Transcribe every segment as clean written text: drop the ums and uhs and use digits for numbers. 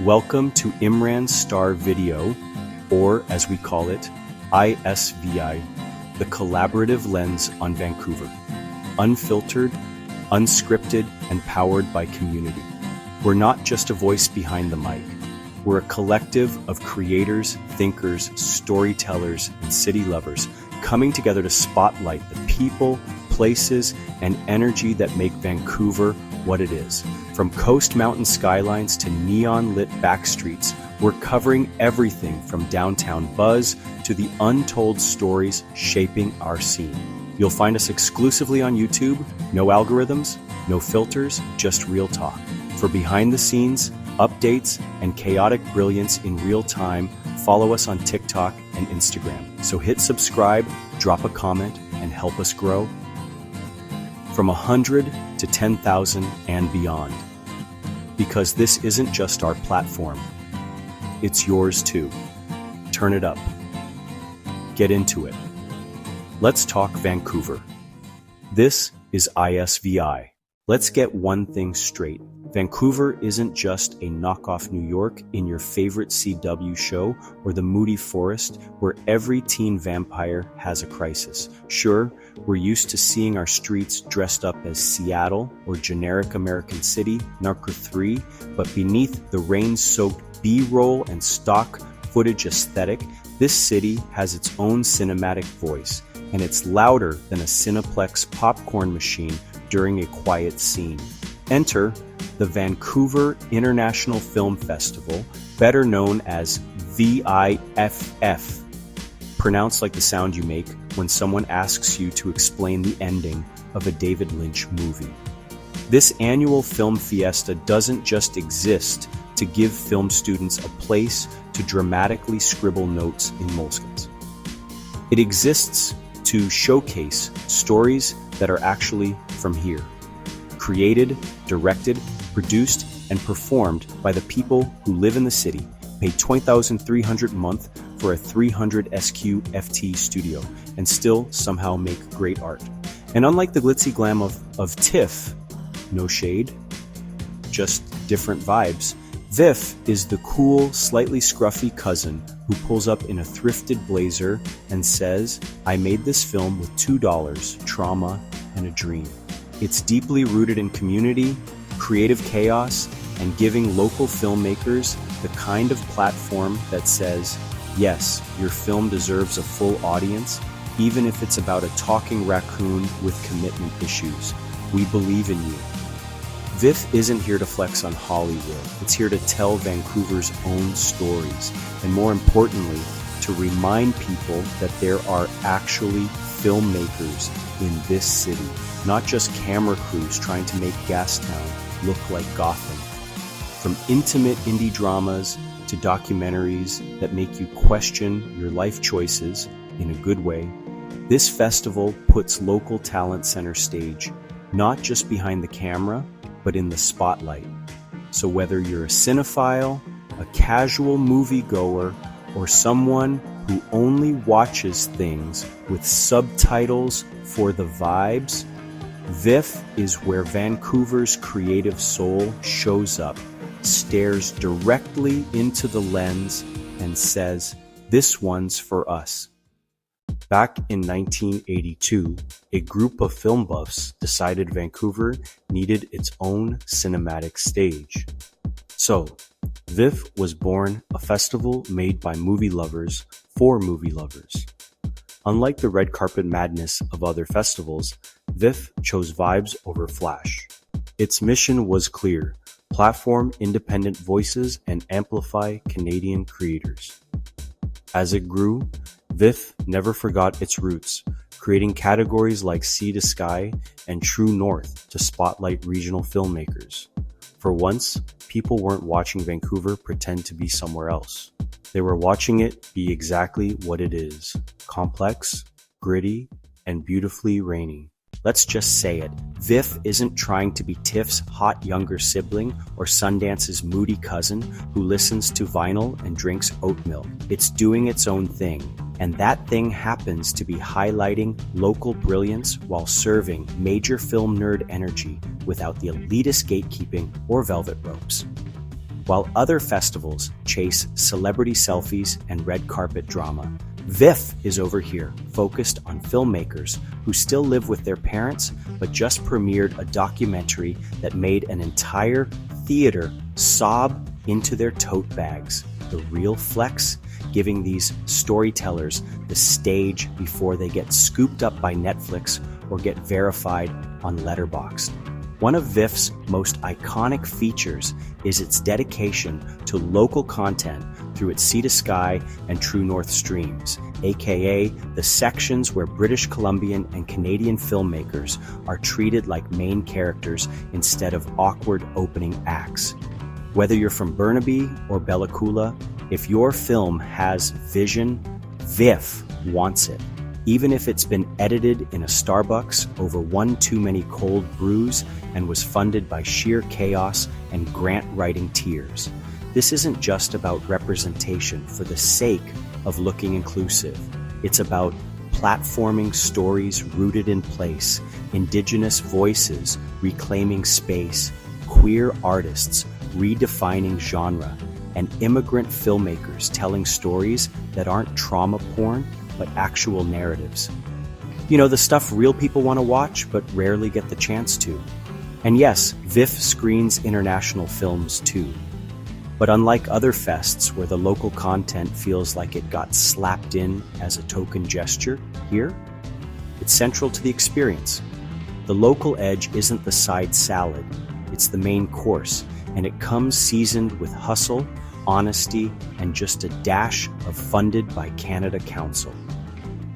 Welcome to IMRAN STAR Video, or as we call it, ISVi, the collaborative lens on Vancouver. Unfiltered, unscripted, and powered by community. We're not just a voice behind the mic. We're a collective of creators, thinkers, storytellers, and city lovers coming together to spotlight the people, places, and energy that make Vancouver what it is. From coast mountain skylines to neon-lit back streets, we're covering everything from downtown buzz to the untold stories shaping our scene. You'll find us exclusively on YouTube, no algorithms, no filters, just real talk. For behind the scenes, updates, and chaotic brilliance in real time, follow us on TikTok and Instagram. So hit subscribe, drop a comment, and help us grow. From 100 to 10,000 and beyond. Because this isn't just our platform, it's yours too. Turn it up. Get into it. Let's talk Vancouver. This is ISVi. Let's get one thing straight. Vancouver isn't just a knockoff New York in your favorite CW show or the moody forest where every teen vampire has a crisis. Sure, we're used to seeing our streets dressed up as Seattle or generic American City, Narco 3, but beneath the rain-soaked B-roll and stock footage aesthetic, this city has its own cinematic voice, and it's louder than a Cineplex popcorn machine during a quiet scene. Enter the Vancouver International Film Festival, better known as VIFF, pronounced like the sound you make when someone asks you to explain the ending of a David Lynch movie. This annual film fiesta doesn't just exist to give film students a place to dramatically scribble notes in moleskins. It exists to showcase stories that are actually from here. Created, directed, produced, and performed by the people who live in the city, pay $20,300 a month for a 300 SQ FT studio, and still somehow make great art. And unlike the glitzy glam of TIFF, no shade, just different vibes, VIFF is the cool, slightly scruffy cousin who pulls up in a thrifted blazer and says, "I made this film with $2, trauma, and a dream." It's deeply rooted in community, creative chaos, and giving local filmmakers the kind of platform that says, yes, your film deserves a full audience, even if it's about a talking raccoon with commitment issues. We believe in you. VIFF isn't here to flex on Hollywood. It's here to tell Vancouver's own stories, and more importantly, to remind people that there are actually filmmakers in this city, not just camera crews trying to make Gastown look like Gotham. From intimate indie dramas to documentaries that make you question your life choices in a good way, this festival puts local talent center stage, not just behind the camera, but in the spotlight. So whether you're a cinephile, a casual moviegoer, or someone who only watches things with subtitles for the vibes, VIFF is where Vancouver's creative soul shows up, stares directly into the lens, and says, "This one's for us." Back in 1982, a group of film buffs decided Vancouver needed its own cinematic stage. So, VIFF was born, a festival made by movie lovers for movie lovers. Unlike the red carpet madness of other festivals, VIFF chose vibes over flash. Its mission was clear: platform independent voices and amplify Canadian creators. As it grew, VIFF never forgot its roots, creating categories like Sea to Sky and True North to spotlight regional filmmakers. For once, people weren't watching Vancouver pretend to be somewhere else. They were watching it be exactly what it is: complex, gritty, and beautifully rainy. Let's just say it. VIFF isn't trying to be TIFF's hot younger sibling or Sundance's moody cousin who listens to vinyl and drinks oat milk. It's doing its own thing. And that thing happens to be highlighting local brilliance while serving major film nerd energy without the elitist gatekeeping or velvet ropes. While other festivals chase celebrity selfies and red carpet drama, VIFF is over here, focused on filmmakers who still live with their parents but just premiered a documentary that made an entire theater sob into their tote bags. The real flex, giving these storytellers the stage before they get scooped up by Netflix or get verified on Letterboxd. One of VIFF's most iconic features is its dedication to local content through its Sea to Sky and True North streams, aka the sections where British Columbian and Canadian filmmakers are treated like main characters instead of awkward opening acts. Whether you're from Burnaby or Bella Coola, if your film has vision, VIFF wants it. Even if it's been edited in a Starbucks over one too many cold brews and was funded by sheer chaos and grant-writing tears. This isn't just about representation for the sake of looking inclusive. It's about platforming stories rooted in place, Indigenous voices reclaiming space, queer artists redefining genre, and immigrant filmmakers telling stories that aren't trauma porn, but actual narratives. You know, the stuff real people want to watch, but rarely get the chance to. And yes, VIFF screens international films too. But unlike other fests where the local content feels like it got slapped in as a token gesture, here, it's central to the experience. The local edge isn't the side salad, it's the main course, and it comes seasoned with hustle, honesty, and just a dash of funded by Canada Council.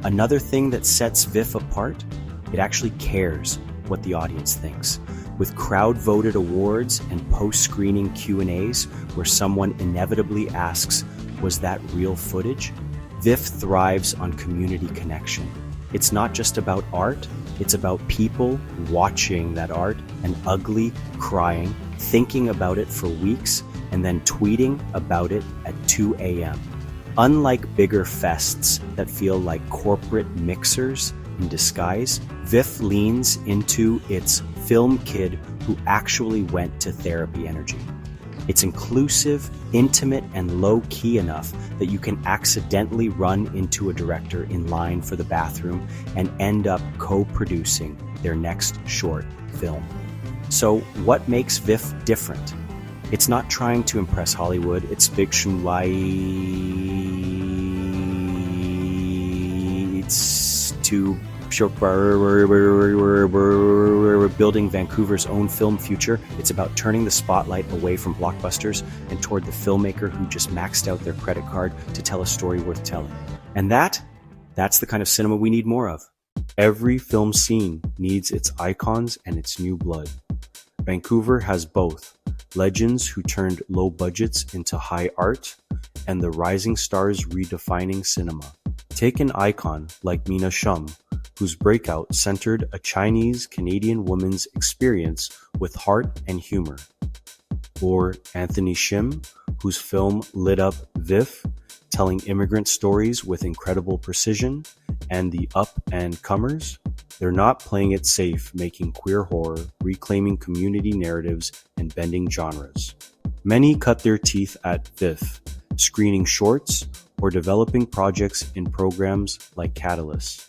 Another thing that sets VIFF apart, it actually cares what the audience thinks. With crowd-voted awards and post-screening Q&As where someone inevitably asks, was that real footage? VIFF thrives on community connection. It's not just about art, it's about people watching that art and ugly, crying, thinking about it for weeks, and then tweeting about it at 2 a.m. Unlike bigger fests that feel like corporate mixers in disguise, VIFF leans into its film kid who actually went to therapy energy. It's inclusive, intimate, and low-key enough that you can accidentally run into a director in line for the bathroom and end up co-producing their next short film. So what makes VIFF different? It's not trying to impress Hollywood, it's fiction it's to we're building Vancouver's own film future. It's about turning the spotlight away from blockbusters and toward the filmmaker who just maxed out their credit card to tell a story worth telling. And that's the kind of cinema we need more of. Every film scene needs its icons and its new blood. Vancouver has both legends who turned low budgets into high art and the rising stars redefining cinema. Take an icon like Mina Shum, whose breakout centered a Chinese-Canadian woman's experience with heart and humor. Or Anthony Shim, whose film lit up VIFF, telling immigrant stories with incredible precision, and the up-and-comers. They're not playing it safe, making queer horror, reclaiming community narratives, and bending genres. Many cut their teeth at VIFF, screening shorts or developing projects in programs like Catalyst.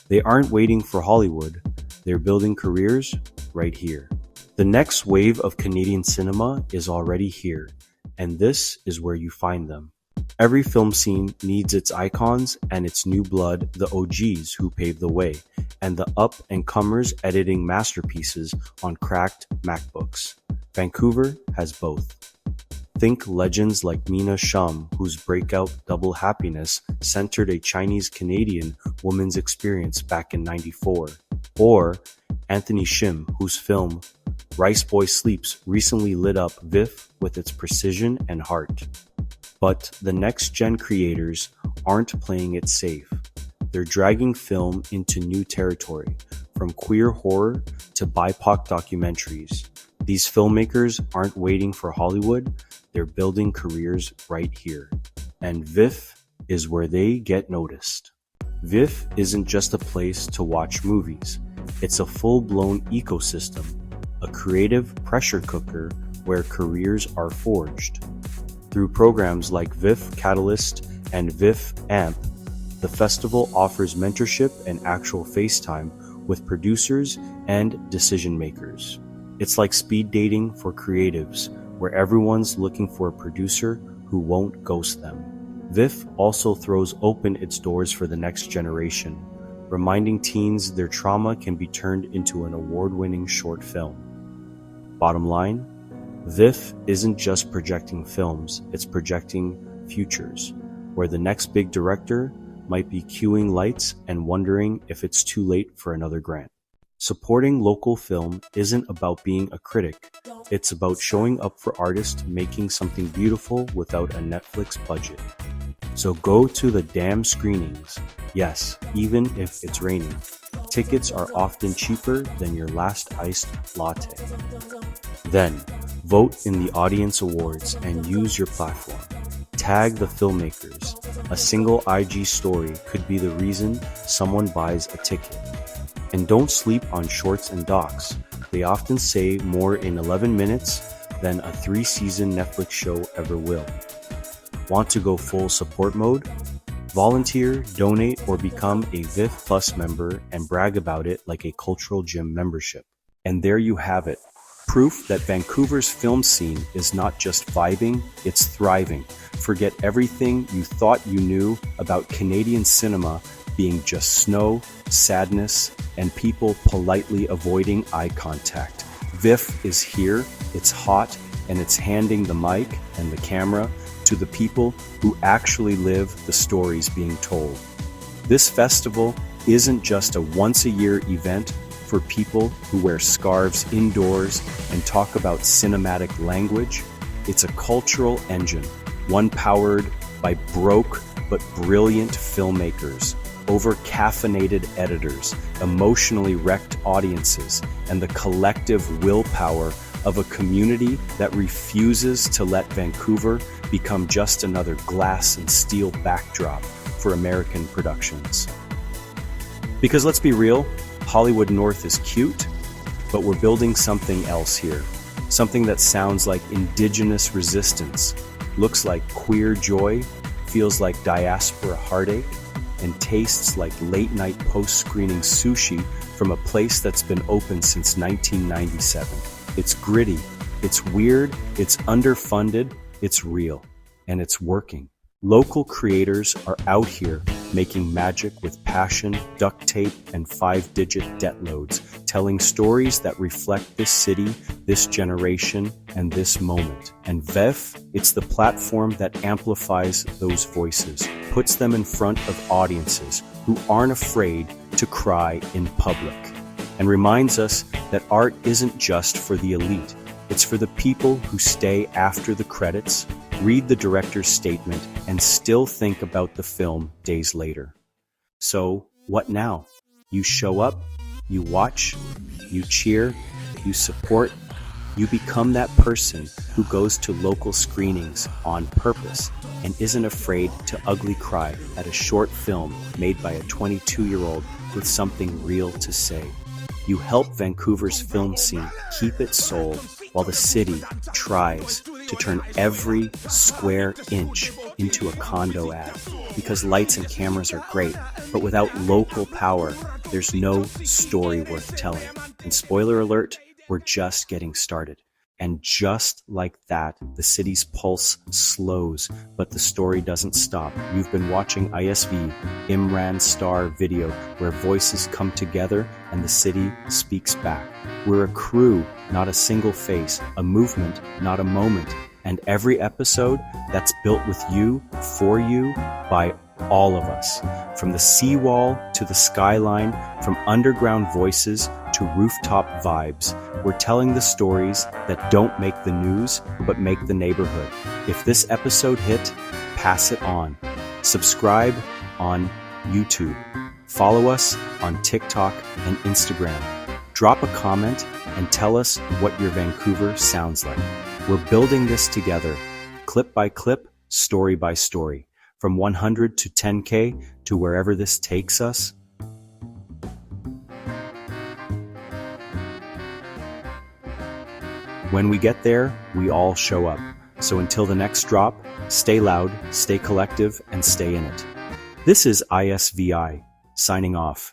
They aren't waiting for Hollywood, they're building careers right here. The next wave of Canadian cinema is already here, and this is where you find them. Every film scene needs its icons and its new blood, the OGs who paved the way, and the up-and-comers editing masterpieces on cracked MacBooks. Vancouver has both. Think legends like Mina Shum, whose breakout Double Happiness centered a Chinese-Canadian woman's experience back in '94, or Anthony Shim, whose film Rice Boy Sleeps recently lit up VIFF with its precision and heart. But the next-gen creators aren't playing it safe. They're dragging film into new territory, from queer horror to BIPOC documentaries. These filmmakers aren't waiting for Hollywood, they're building careers right here. And VIFF is where they get noticed. VIFF isn't just a place to watch movies. It's a full-blown ecosystem, a creative pressure cooker where careers are forged. Through programs like VIFF Catalyst and VIFF AMP, the festival offers mentorship and actual FaceTime with producers and decision makers. It's like speed dating for creatives, where everyone's looking for a producer who won't ghost them. VIFF also throws open its doors for the next generation, reminding teens their trauma can be turned into an award-winning short film. Bottom line, VIFF isn't just projecting films, it's projecting futures, where the next big director might be cueing lights and wondering if it's too late for another grant. Supporting local film isn't about being a critic, it's about showing up for artists making something beautiful without a Netflix budget. So go to the damn screenings. Yes, even if it's raining. Tickets are often cheaper than your last iced latte. Then, vote in the audience awards and use your platform. Tag the filmmakers. A single IG story could be the reason someone buys a ticket. And don't sleep on shorts and docs. They often say more in 11 minutes than a 3-season Netflix show ever will. Want to go full support mode? Volunteer, donate, or become a VIFF Plus member and brag about it like a cultural gym membership. And there you have it. Proof that Vancouver's film scene is not just vibing, it's thriving. Forget everything you thought you knew about Canadian cinema being just snow, sadness, and people politely avoiding eye contact. VIFF is here, it's hot, and it's handing the mic and the camera to the people who actually live the stories being told. This festival isn't just a once-a-year event for people who wear scarves indoors and talk about cinematic language. It's a cultural engine, one powered by broke but brilliant filmmakers, over-caffeinated editors, emotionally wrecked audiences, and the collective willpower of a community that refuses to let Vancouver become just another glass and steel backdrop for American productions. Because let's be real, Hollywood North is cute, but we're building something else here. Something that sounds like indigenous resistance, looks like queer joy, feels like diaspora heartache, and tastes like late-night post-screening sushi from a place that's been open since 1997. It's gritty, it's weird, it's underfunded, it's real, and it's working. Local creators are out here making magic with passion, duct tape, and 5-digit debt loads, telling stories that reflect this city, this generation, and this moment. And VIFF, it's the platform that amplifies those voices, puts them in front of audiences who aren't afraid to cry in public, and reminds us that art isn't just for the elite. It's for the people who stay after the credits, read the director's statement, and still think about the film days later. So, what now? You show up, you watch, you cheer, you support, you become that person who goes to local screenings on purpose and isn't afraid to ugly cry at a short film made by a 22-year-old with something real to say. You help Vancouver's film scene keep its soul while the city tries to turn every square inch into a condo ad. Because lights and cameras are great, but without local power, there's no story worth telling. And spoiler alert, we're just getting started. And just like that, the city's pulse slows, but the story doesn't stop. You've been watching ISVi, IMRAN STAR video, where voices come together and the city speaks back. We're a crew, not a single face, a movement, not a moment. And every episode that's built with you, for you, by all of us. From the seawall to the skyline, from underground voices to rooftop vibes, we're telling the stories that don't make the news, but make the neighborhood. If this episode hit, pass it on. Subscribe on YouTube. Follow us on TikTok and Instagram. Drop a comment and tell us what your Vancouver sounds like. We're building this together, clip by clip, story by story. From 100 to 10K to wherever this takes us. When we get there, we all show up. So until the next drop, stay loud, stay collective, and stay in it. This is ISVi, signing off.